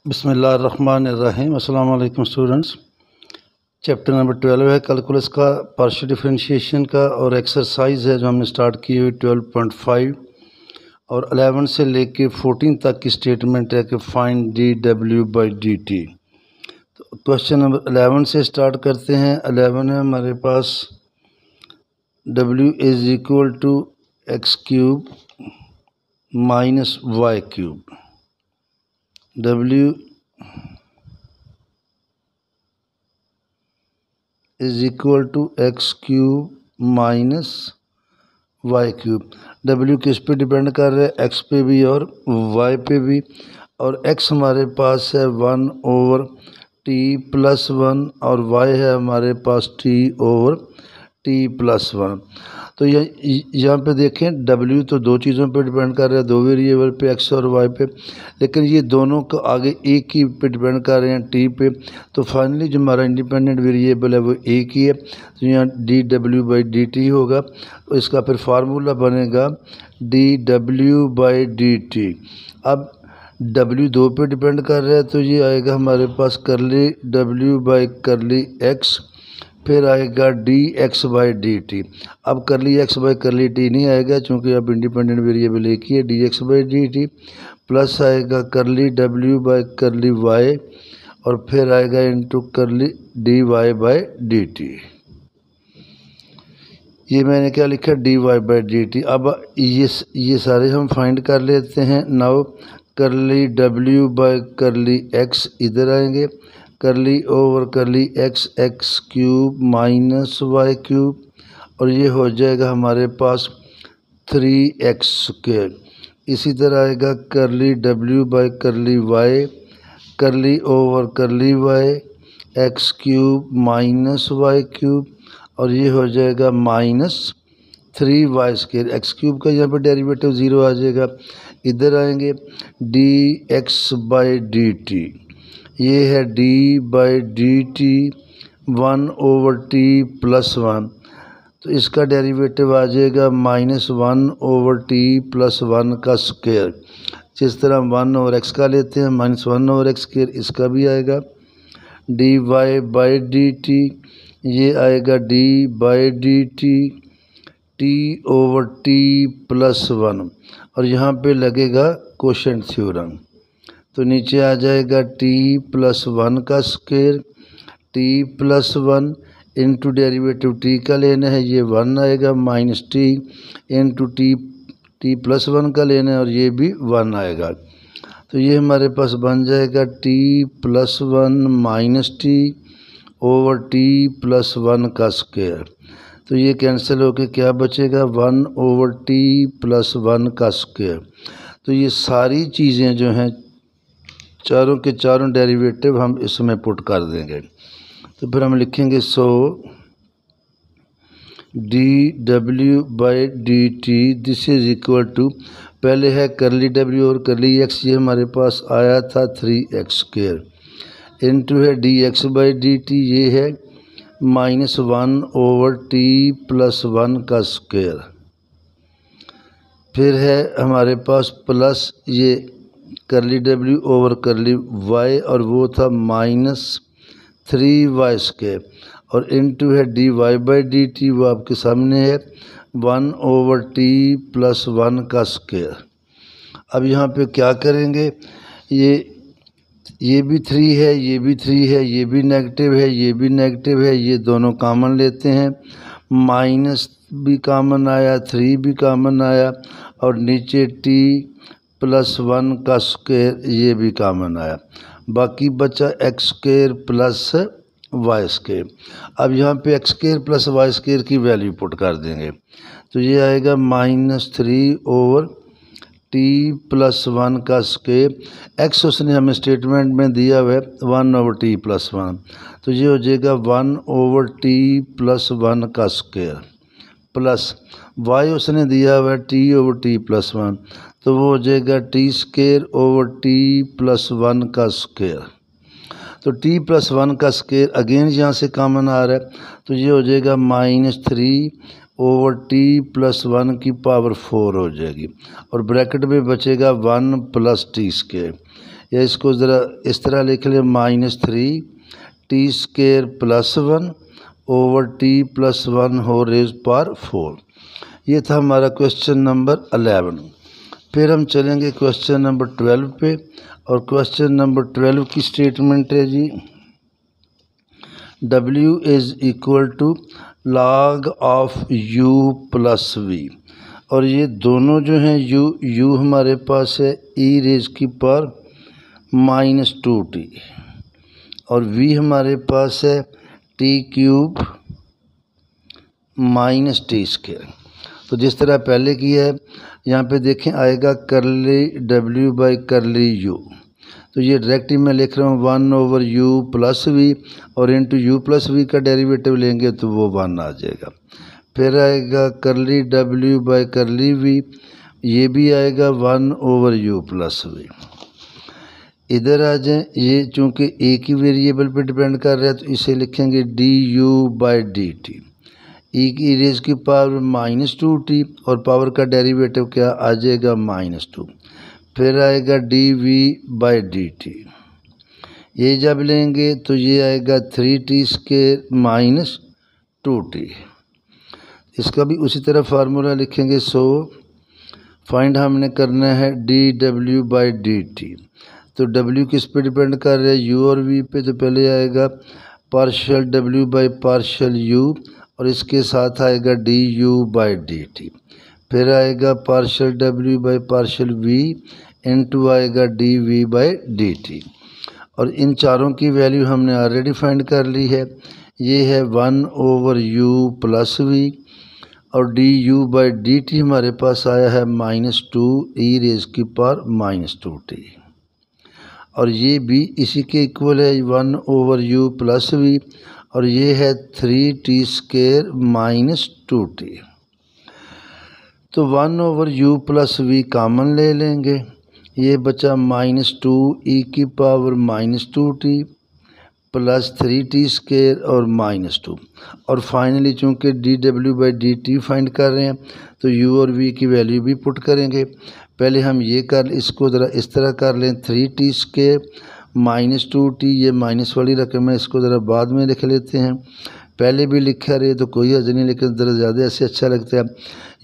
बिस्मिल्लाहिर्रहमानिर्रहीम। अस्सलाम वालेकुम स्टूडेंट्स। चैप्टर नंबर 12 है कैलकुलस का, पार्शियल डिफरेंशिएशन का, और एक्सरसाइज है जो हमने स्टार्ट की हुई 12.5 और 11 से लेके 14 तक की स्टेटमेंट है कि find D W by D T. तो क्वेश्चन नंबर 11 से स्टार्ट करते हैं। 11 है हमारे पास w is equal to X cube minus Y cube. w is equal to X cube minus Y cube. w किस पे डिपेंड कर रहा है? x पे भी और y पे भी। और x हमारे पास है 1 ओवर t प्लस 1 और y है हमारे पास t ओवर t प्लस 1। तो यहाँ पे देखें w तो दो चीज़ों पे डिपेंड कर रहा है, दो वेरिएबल पे, x और y पे, लेकिन ये दोनों को आगे एक ही पे डिपेंड कर रहे हैं, t पे। तो फाइनली जो हमारा इंडिपेंडेंट वेरिएबल है वो एक ही है, तो यहाँ D W by D T होगा। तो इसका फिर फार्मूला बनेगा D W by D T. अब w दो पे डिपेंड कर रहा है, तो ये आएगा हमारे पास करली w बाई करली x, फिर आएगा D x by D T. अब करली एक्स बाई करली टी नहीं आएगा क्योंकि अब इंडिपेंडेंट वेरिएबल एक ही है, D x by D T. Plus आएगा curly W by curly Y और फिर आएगा into curly D Y by D T. ये मैंने क्या लिखा? D Y by D T. अब ये सारे हम फाइंड कर लेते हैं। नाउ करली डब्ल्यू बाई करली एक्स इधर आएंगे, curly over curly X, X cube minus Y cube, और ये हो जाएगा हमारे पास 3x स्क्वायर। इसी तरह आएगा curly W by curly Y, curly over curly Y, X cube minus Y cube, और ये हो जाएगा minus 3y square. X cube का यहाँ पर डेरिवेटिव 0 आ जाएगा। इधर आएंगे D x by D T, ये है D by D T 1 over T plus 1, तो इसका डेरिवेटिव आ जाएगा माइनस 1 ओवर टी प्लस 1 का स्क्वायर। जिस तरह हम 1 ओवर एक्स का लेते हैं, माइनस 1 ओवर एक्स स्क्वायर इसका भी आएगा। D Y by D T, ये आएगा D by D T T over T plus 1, और यहाँ पे लगेगा कोशेंट थ्योरम। तो नीचे आ जाएगा t प्लस 1 का square, t plus 1 into derivative t का लेना है, ये 1 आएगा, minus t into t plus 1 का लेना है और ये भी 1 आएगा। तो ये हमारे पास बन जाएगा t plus 1 minus t over t plus 1 का स्क्वायर। तो ये कैंसिल होकर क्या बचेगा? 1 ओवर t प्लस 1 का स्क्वायर। तो ये सारी चीज़ें जो हैं, चारों के चारों डेरिवेटिव हम इसमें पुट कर देंगे। तो फिर हम लिखेंगे so D W by D T this is equal to, पहले है करली डब्ल्यू और करली एक्स, ये हमारे पास आया था 3x स्क्वायर, इनटू है D x by D T, ये है माइनस 1 ओवर टी प्लस 1 का स्क्वायर। फिर है हमारे पास प्लस ये करली डब्ल्यू ओवर करली वाई, और वो था माइनस 3y स्क्वायर, और इनटू है D Y by D T, वो आपके सामने है 1 ओवर टी प्लस 1 का स्क्वायर। अब यहाँ पे क्या करेंगे? ये भी 3 है, ये भी 3 है, ये भी नेगेटिव है, ये भी नेगेटिव है, ये दोनों कॉमन लेते हैं, माइनस भी कॉमन आया, 3 भी कॉमन आया, और नीचे t प्लस 1 का स्क्वायर ये भी कॉमन आया, बाकी बचा X square plus Y square. अब यहाँ पे X square plus Y square की वैल्यू पुट कर देंगे, तो ये आएगा माइनस 3 ओवर टी प्लस 1 का स्क्वायर। एक्स उसने हमें स्टेटमेंट में दिया हुआ है 1 ओवर टी प्लस 1, तो ये हो जाएगा 1 ओवर टी प्लस 1 का स्क्वायर, प्लस वाई उसने दिया हुआ है टी ओवर टी प्लस 1, तो वो हो जाएगा T square over T plus 1 का स्क्वायर। तो टी प्लस 1 का स्क्वायर अगेन यहाँ से कॉमन आ रहा है, तो ये हो जाएगा माइनस 3 ओवर टी प्लस 1 की पावर 4 हो जाएगी, और ब्रैकेट में बचेगा 1 प्लस टी स्क्वायर। या इसको ज़रा इस तरह लिख लें -3t² + 1 over t+1 whole rays power 4। ये था हमारा क्वेश्चन नंबर 11। फिर हम चलेंगे क्वेश्चन नंबर 12 पे, और क्वेश्चन नंबर 12 की स्टेटमेंट है जी W = log of u + v। और ये दोनों जो हैं u हमारे पास है e⁻⁻2t और v हमारे पास है t³ - t²। तो जिस तरह पहले किया है यहाँ पे देखें आएगा ∆w/u। तो ये डायरेक्टली मैं लिख रहा हूँ 1/u + v और इंटू u + v का डेरिवेटिव लेंगे तो वो 1 आ जाएगा। फिर आएगा ∆w/v, ये भी आएगा 1/u + v। इधर आ जाए, ये चूँकि एक ही वेरिएबल पे डिपेंड कर रहा है तो इसे लिखेंगे du/dt। e⁻⁻2t और पावर का डेरिवेटिव क्या आ जाएगा -2। फिर आएगा dv/dt, ये जब लेंगे तो ये आएगा 3t² - 2t। इसका भी उसी तरह फार्मूला लिखेंगे। सो फाइंड हमने करना है dw/dt। तो w किस पे डिपेंड कर रहा है, u और v पे। तो पहले आएगा पार्शियल w/पार्शियल u और इसके साथ आएगा du/dt। फिर आएगा पार्शियल w/पार्शियल v इंटू आएगा dv/dt। और इन चारों की वैल्यू हमने ऑलरेडी फाइंड कर ली है। ये है 1/u + v और du/dt हमारे पास आया है -2e⁻⁻2t और ये भी इसी के इक्वल है 1/u + v और ये है 3t² - 2t। तो 1/u + v कॉमन ले लेंगे, ये बचा -2e⁻⁻2t + 3t² और -2। और फाइनली चूँकि dw/dt फाइंड कर रहे हैं तो u और v की वैल्यू भी पुट करेंगे। पहले हम ये इसको ज़रा इस तरह कर लें 3t² - 2t, ये माइनस वाली रकम है, इसको ज़रा बाद में लिख लेते हैं। पहले भी लिखा रहे तो कोई हर्ज नहीं, लेकिन ज़रा ज़्यादा ऐसे अच्छा लगता है।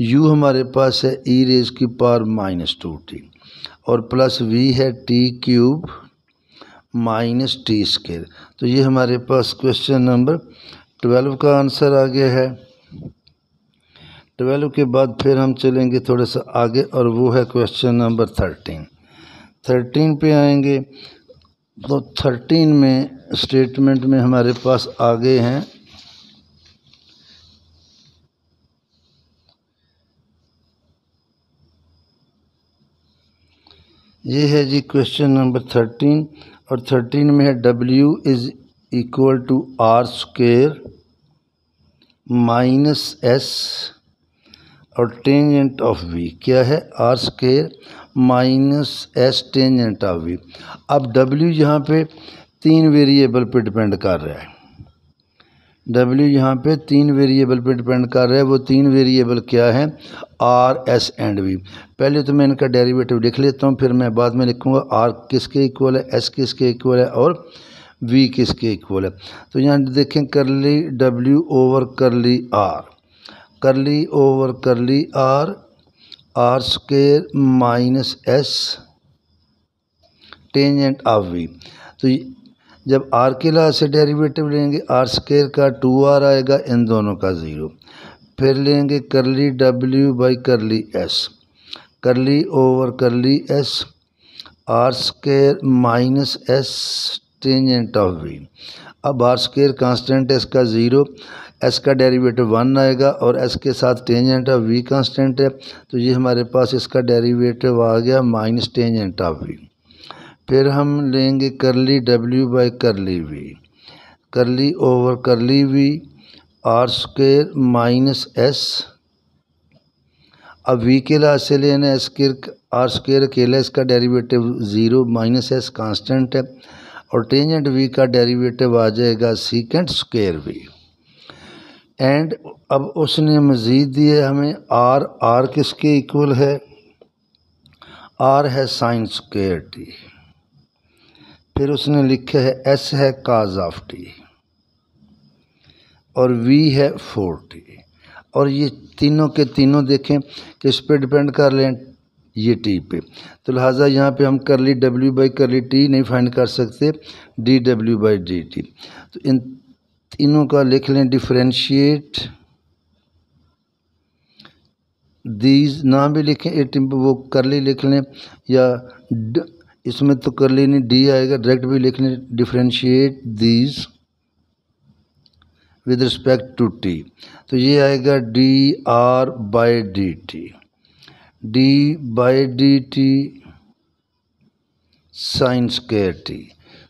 u हमारे पास है e⁻⁻2t और प्लस v है t³ - t²। तो ये हमारे पास क्वेश्चन नंबर 12 का आंसर आ गया है। 12 के बाद फिर हम चलेंगे थोड़ा सा आगे और वो है क्वेश्चन नंबर 13। 13 पे आएंगे तो 13 में स्टेटमेंट में हमारे पास आगे हैं ये है जी क्वेश्चन नंबर 13 और 13 में है W = r² - s और टेंजेंट ऑफ v क्या है r² - s tangent of v। अब W यहाँ पे 3 वेरिएबल पे डिपेंड कर रहा है। W यहाँ पे 3 वेरिएबल पे डिपेंड कर रहा है। वो 3 वेरिएबल क्या हैं, R, S एंड V। पहले तो मैं इनका डेरिवेटिव लिख लेता हूँ, फिर मैं बाद में लिखूँगा R किसके इक्वल है, S किसके इक्वल है और V किसके इक्वल है। तो यहाँ देखें करली W ओवर करली R, करली ओवर करली R, r² - s tangent of V। तो जब r के लिहाज से डेरिवेटिव लेंगे r² का 2r आएगा, इन दोनों का 0। फिर लेंगे करली w/करली s, करली ओवर करली s r² - s tangent of v। अब r² कांस्टेंट है, इसका 0, s का डेरिवेटिव 1 आएगा और s के साथ टेंजेंट ऑफ v कांस्टेंट है। तो ये हमारे पास इसका डेरिवेटिव आ गया माइनस टेंजेंट ऑफ v। फिर हम लेंगे करली w/करली v, करली ओवर करली v r² - s। अब v के लिहाज से लेना r² अकेला, इसका डेरिवेटिव 0 - s कांस्टेंट है और टेंजेंट v का डेरिवेटिव आ जाएगा sec² v। एंड अब उसने मज़ीद दिया हमें r किसके इक्वल है, r है sin² t। फिर उसने लिखा है एस है काज ऑफ टी और वी है 4t। और ये तीनों के तीनों देखें किस पे डिपेंड कर लें, ये टी पे। तो लिहाजा यहाँ पे हम करली डब्ल्यू बाई करली टी नहीं फाइंड कर सकते, D W by D T. तो इन तीनों का लिख लें डिफरेंशिएट दीज, ना भी लिखें एट वो करली लिख लें, या इसमें तो करली नहीं डी आएगा, डायरेक्ट भी लिख लें differentiate these with respect to t. तो ये आएगा D r by D t, d by D t sine square t.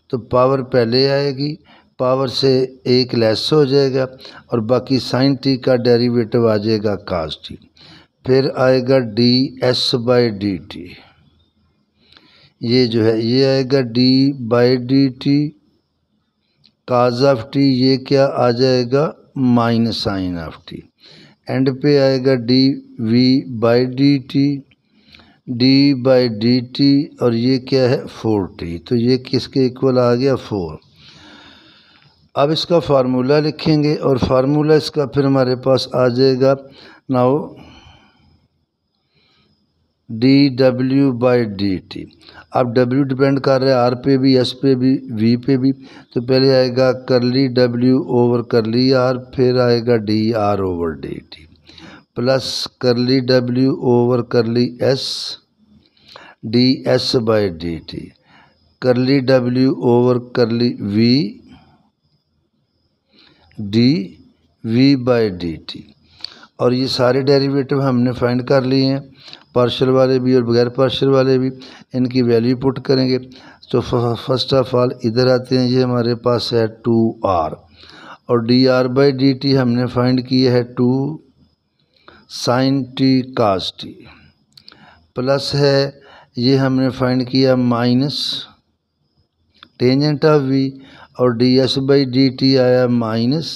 तो पावर पहले आएगी, पावर से एक लेस हो जाएगा और बाकी साइन टी का डेरिवेटिव आ जाएगा काज टी। फिर आएगा d S by D T, ये जो है ये आएगा D by D t cos of t, ये क्या आ जाएगा minus sine of t. End पे आएगा d we by D t, d by D T और ये क्या है 4t। तो ये किसके इक्वल आ गया 4। अब इसका फार्मूला लिखेंगे और फार्मूला इसका फिर हमारे पास आ जाएगा now D W by D T. अब डब्ल्यू डिपेंड कर रहा है आर पे भी, एस पे भी, वी पे भी। तो पहले आएगा करली डब्ल्यू ओवर करली आर, फिर आएगा D R over D T plus curly W over curly S D S by D T, curly W over curly V D we by D T. और ये सारे डेरिवेटिव हमने find कर लिए हैं, पार्शियल वाले भी और बगैर पार्शियल वाले भी। इनकी वैल्यू पुट करेंगे। तो फर्स्ट ऑफ ऑल इधर आते हैं, ये हमारे पास है 2r और D r by D T हमने फाइंड किया है 2 साइन टी काज टी, प्लस है ये हमने फाइंड किया माइनस टेंजेंट ऑफ वी और D S by D T आया माइनस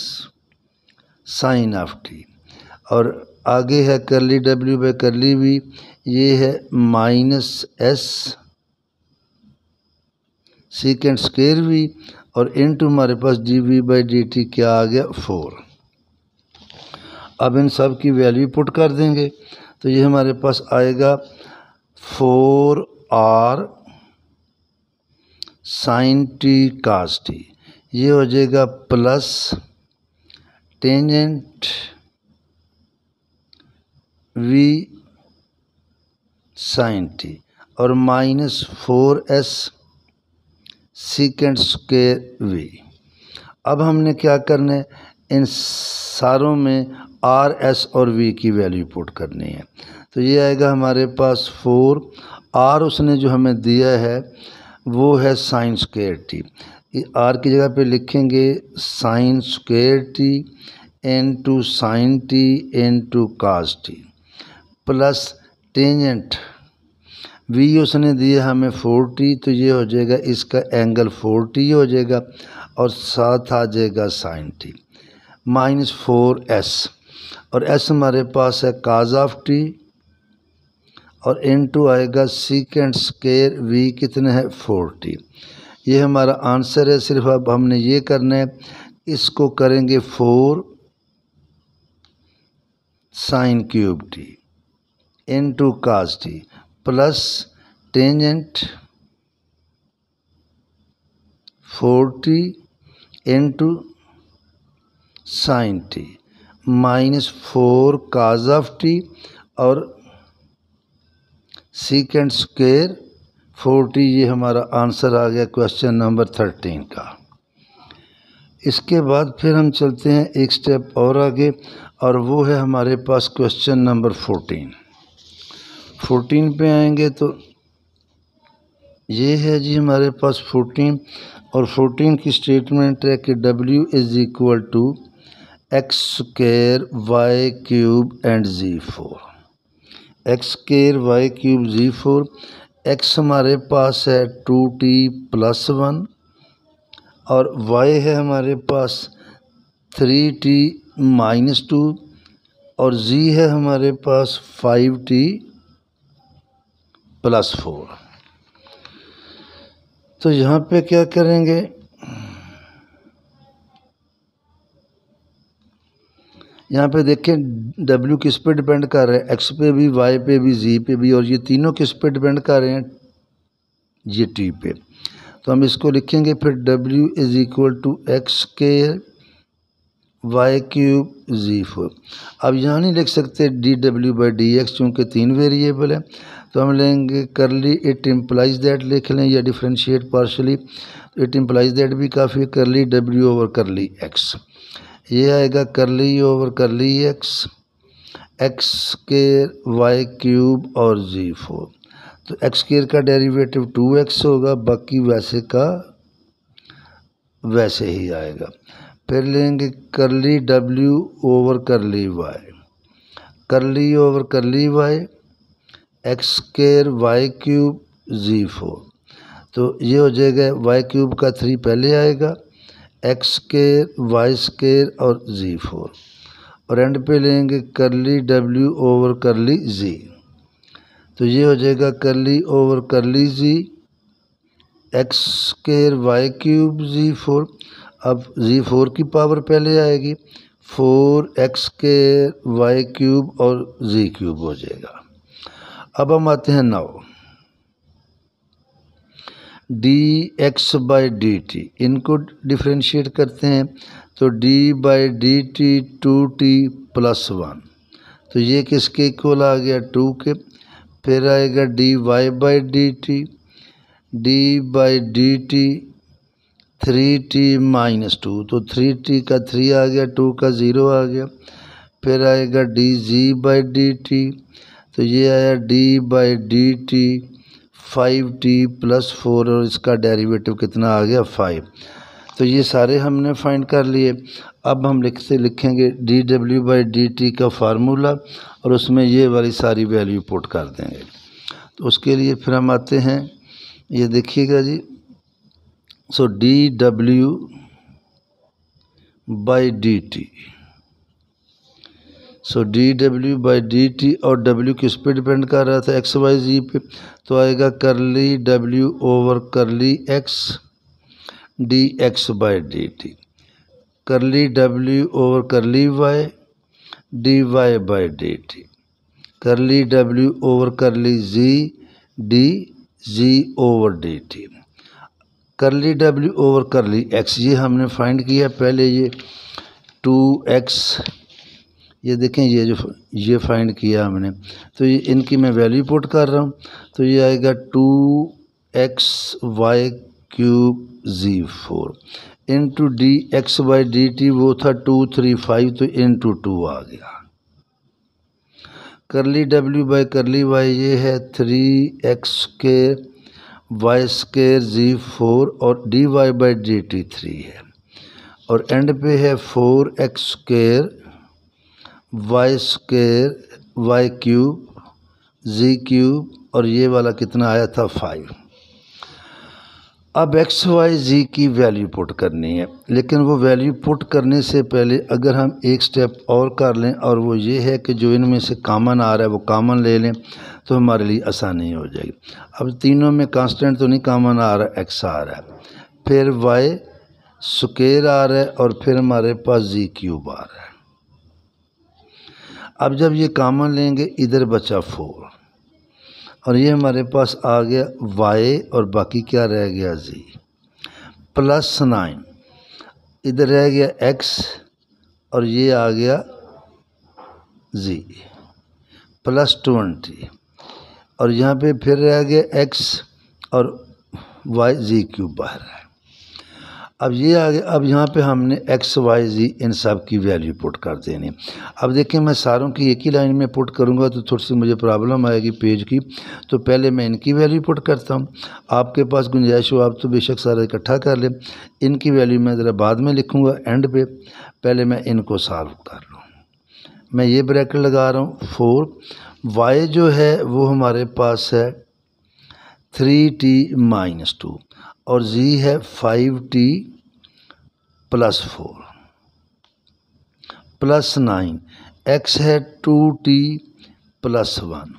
साइन ऑफ टी। और आगे है करली डब्ल्यू बाई करली वी, ये है minus S second square V और इनटू हमारे पास D we by D T क्या आ गया 4। अब इन सब की वैल्यू पुट कर देंगे तो ये हमारे पास आएगा 4r साइन टी काज टी, ये हो जाएगा plus tangent V sine T और minus 4s second square V. अब हमने क्या करना है, इन सारों में आर एस और वी की वैल्यू पुट करनी है। तो ये आएगा हमारे पास 4r, उसने जो हमें दिया है वो है साइन स्क्वायर टी, आर की जगह पे लिखेंगे sine square t into sine t into cos t plus tangent v उसने दिया हमें 4t, तो ये हो जाएगा इसका एंगल 4t हो जाएगा और साथ आ जाएगा साइन टी माइनस 4s और s हमारे पास है काज ऑफ टी और इनटू आएगा सीकेंड स्क्वायर वी कितने है 4t। ये हमारा आंसर है। सिर्फ अब हमने ये करना है, इसको करेंगे 4 sine cube T into cos t plus tangent 4t into sine T minus 4 cause of T और सीकेंड स्क्वायर 4t। ये हमारा आंसर आ गया क्वेश्चन नंबर 13 का। इसके बाद फिर हम चलते हैं एक स्टेप और आगे और वो है हमारे पास क्वेश्चन नंबर 14 पे आएंगे तो ये है जी हमारे पास 14 और 14 की स्टेटमेंट है कि W is equal to x square y cube and Z4। X square y cube Z4, x हमारे पास है 2t प्लस 1 और y है हमारे पास 3t माइनस 2 और z है हमारे पास 5t प्लस 4। तो यहाँ पे क्या करेंगे, यहाँ पे देखें W किस पे डिपेंड कर रहा है, X पे भी, Y पे भी, Z पे भी, और ये तीनों किस पे डिपेंड कर रहे हैं, ये T पे। तो हम इसको लिखेंगे फिर W is equal to x square y cube Z4। अब यहाँ नहीं लिख सकते dW/dx चूँकि 3 वेरिएबल है, तो हम लेंगे करली इट इम्प्लाइज दैट लिख लें, या differentiate partially it implies that भी काफ़ी है, करली W ओवर करली x, ये आएगा करली ओवर करली x स्क्वायर वाई क्यूब और Z4। तो एक्स स्क्वायर का डेरिवेटिव 2x होगा, बाकी वैसे का वैसे ही आएगा। फिर लेंगे curly W over curly y, curly over curly y x square y cube Z4। तो ये हो जाएगा वाई क्यूब का 3 पहले आएगा, एक्स स्क्वायर वाई स्क्वायर और Z4, और एंड पे लेंगे curly W over curly Z। तो ये हो जाएगा करली over curly Z x square y cube Z4। अब Z4 की पावर पहले आएगी, 4x स्क्वायर वाई क्यूब और Z क्यूब हो जाएगा। अब हम आते हैं नाउ dx/dt, इनको डिफ्रेंशिएट करते हैं, तो d/dt 2t + 1, तो ये किसके इक्वल आ गया, 2 के। फिर आएगा dy/dt, d/dt 3t - 2, तो 3t का 3 आ गया, 2 का 0 आ गया। फिर आएगा dg/dt, तो ये आया d/dt 5t + 4, और इसका डेरिवेटिव कितना आ गया, 5। तो ये सारे हमने फाइंड कर लिए। अब हम लिखेंगे dw/dt का फार्मूला, और उसमें ये वाली सारी वैल्यू पुट कर देंगे। तो उसके लिए फिर हम आते हैं, ये देखिएगा जी, सो dw/dt, सो dw/dt, और w किस पे डिपेंड कर रहा था, x y z पे, तो आएगा करली w ओवर करली x dx/dt, करली w over curly y dy/dt, करली w over curly z dg/dt, करली w ओवर करली x, ये हमने फाइंड किया पहले, ये 2x, ये देखें ये फाइंड किया हमने। तो ये इनकी मैं वैल्यू पुट कर रहा हूँ, तो ये आएगा 2x Y cube Z4 into dx/dt, वो था 235, तो इंटू 2 आ गया। करली w/करली y ये है 3x square y square Z4, और dy/dt 3 है, और एंड पे है 4x square y square y cube Z cube, और ये वाला कितना आया था, 5। अब x y z की वैल्यू पुट करनी है, लेकिन वो वैल्यू पुट करने से पहले अगर हम एक स्टेप और कर लें, और वो ये है कि जो इनमें से कॉमन आ रहा है वो कॉमन ले लें, तो हमारे लिए आसानी हो जाएगी। अब तीनों में कांस्टेंट तो नहीं कॉमन आ रहा, x आ रहा है, फिर y स्क्वायर आ रहा है, और फिर हमारे पास Z क्यूब आ रहा है। अब जब ये कॉमन लेंगे, इधर बचा 4, और ये हमारे पास आ गया y, और बाकी क्या रह गया, z, प्लस 9, इधर रह गया x, और ये आ गया z, प्लस 20, और यहाँ पे फिर रह गया x और y, z क्यूब बाहर है। अब ये आ गया, अब यहाँ पे हमने x y z इन सब की वैल्यू पुट कर देनी। अब देखिए, मैं सारों की एक ही लाइन में पुट करूँगा तो थोड़ी सी मुझे प्रॉब्लम आएगी पेज की, तो पहले मैं इनकी वैल्यू पुट करता हूँ। आपके पास गुंजाइश हो आप तो बेशक सारा इकट्ठा कर लें, इनकी वैल्यू मैं ज़रा बाद में लिखूँगा एंड पे, पहले मैं इनको सॉल्व कर लूँ। मैं ये ब्रैकेट लगा रहा हूँ 4, y जो है वो हमारे पास है 3t - 2, और z है 5t + 4 प्लस 9, x है 2t + 1,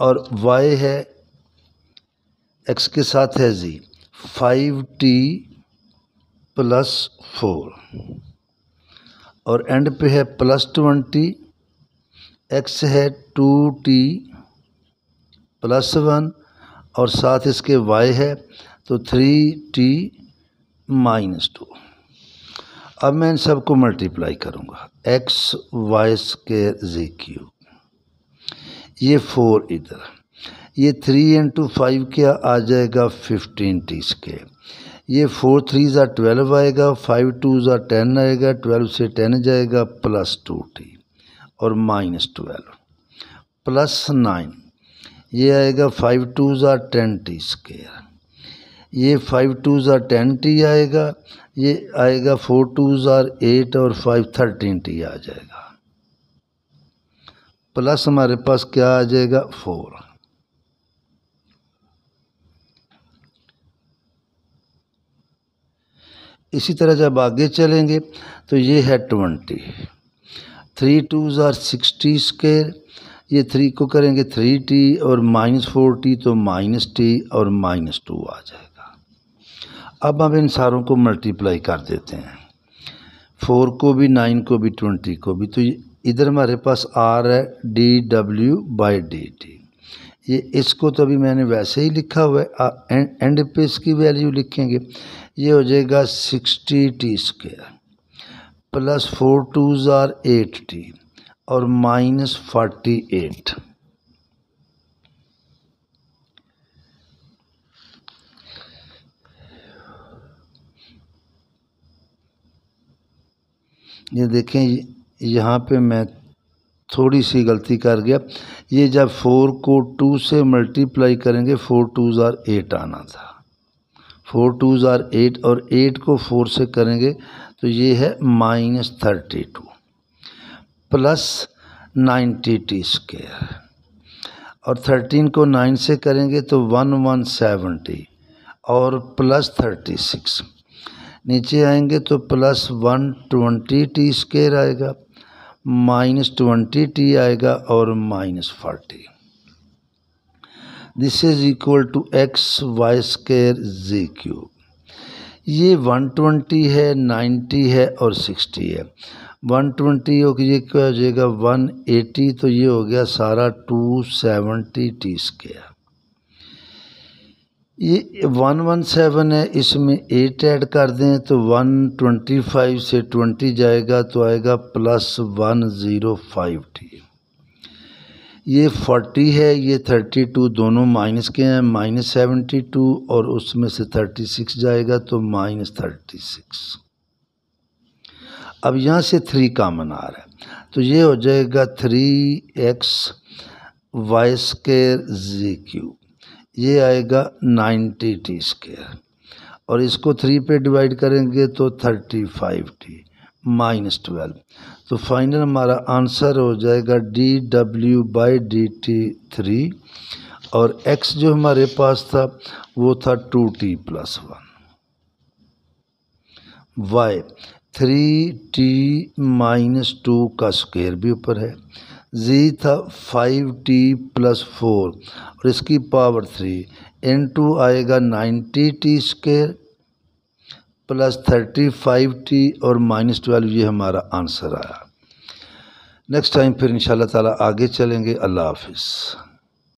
और y है x के साथ है z 5t प्लस 4 और एंड पे है +20, x है 2t प्लस 1 और साथ इसके y है तो 3t माइनस 2। अब मैं इन सबको मल्टीप्लाई करूँगा, x y square z cube, ये 4 इधर, ये 3 × 5 क्या आ जाएगा 15t स्क्वायर, ये 4 3 12 आएगा, 5 2 10 आएगा, 12 से 10 जाएगा प्लस 2t और माइनस 12 प्लस 9, ये आएगा 5 2 10t स्क्वायर, ये 5 2 10t आएगा, ये आएगा 4 2 8 और 5 13t आ जाएगा, प्लस हमारे पास क्या आ जाएगा 4। इसी तरह जब आगे चलेंगे तो ये है 20, 3 2 60 स्क्वायर, ये 3 को करेंगे 3t और माइनस 4t तो माइनस t और माइनस 2 आ जाएगा। अब हम इन सारों को मल्टीप्लाई कर देते हैं, 4 को भी, 9 को भी, 20 को भी, तो इधर हमारे पास r है dw/dt, ये इसको तो अभी मैंने वैसे ही लिखा हुआ है, एंड पे इसकी वैल्यू लिखेंगे, ये हो जाएगा 60t स्क्वायर प्लस 4 2 8t और माइनस 48। ये देखें, यहाँ पे मैं थोड़ी सी गलती कर गया, ये जब 4 को 2 से मल्टीप्लाई करेंगे 4 2 8 आना था, 4 2 8 और 8 को 4 से करेंगे तो ये है माइनस 32 प्लस 90t स्क्वायर और 13 को 9 से करेंगे तो 1170 और प्लस 36, नीचे आएंगे तो प्लस 120t स्क्वायर आएगा, माइनस 20t आएगा और minus 40। This is equal to x y square z cube. ये 120 है, 90 है और 60 है। 120 हो ये क्या हो जाएगा 180, तो ये हो गया सारा 270t स्क्वायर। ये 117 है, इसमें 8 ऐड कर दें तो 125 से 20 जाएगा तो आएगा प्लस 105t। ये 40 है, ये 32, दोनों माइनस के हैं, माइनस 72 और उसमें से 36 जाएगा तो माइनस 36। अब यहाँ से 3 कॉमन आ रहा है तो ये हो जाएगा 3x Y square z cube, ये आएगा 90t स्क्वायर और इसको 3 पे डिवाइड करेंगे तो 35t माइनस 12, तो फाइनल हमारा आंसर हो जाएगा dw/dt 3 और x जो हमारे पास था वो था 2t + 1, y 3t - 2 का स्क्वायर भी ऊपर है, z था 5t + 4 और इसकी पावर 3 इनटू आएगा 90t स्क्वायर प्लस 35t और माइनस 12, ये हमारा आंसर आया। नेक्स्ट टाइम फिर इंशाल्लाह ताला आगे चलेंगे। अल्लाह हाफिज़।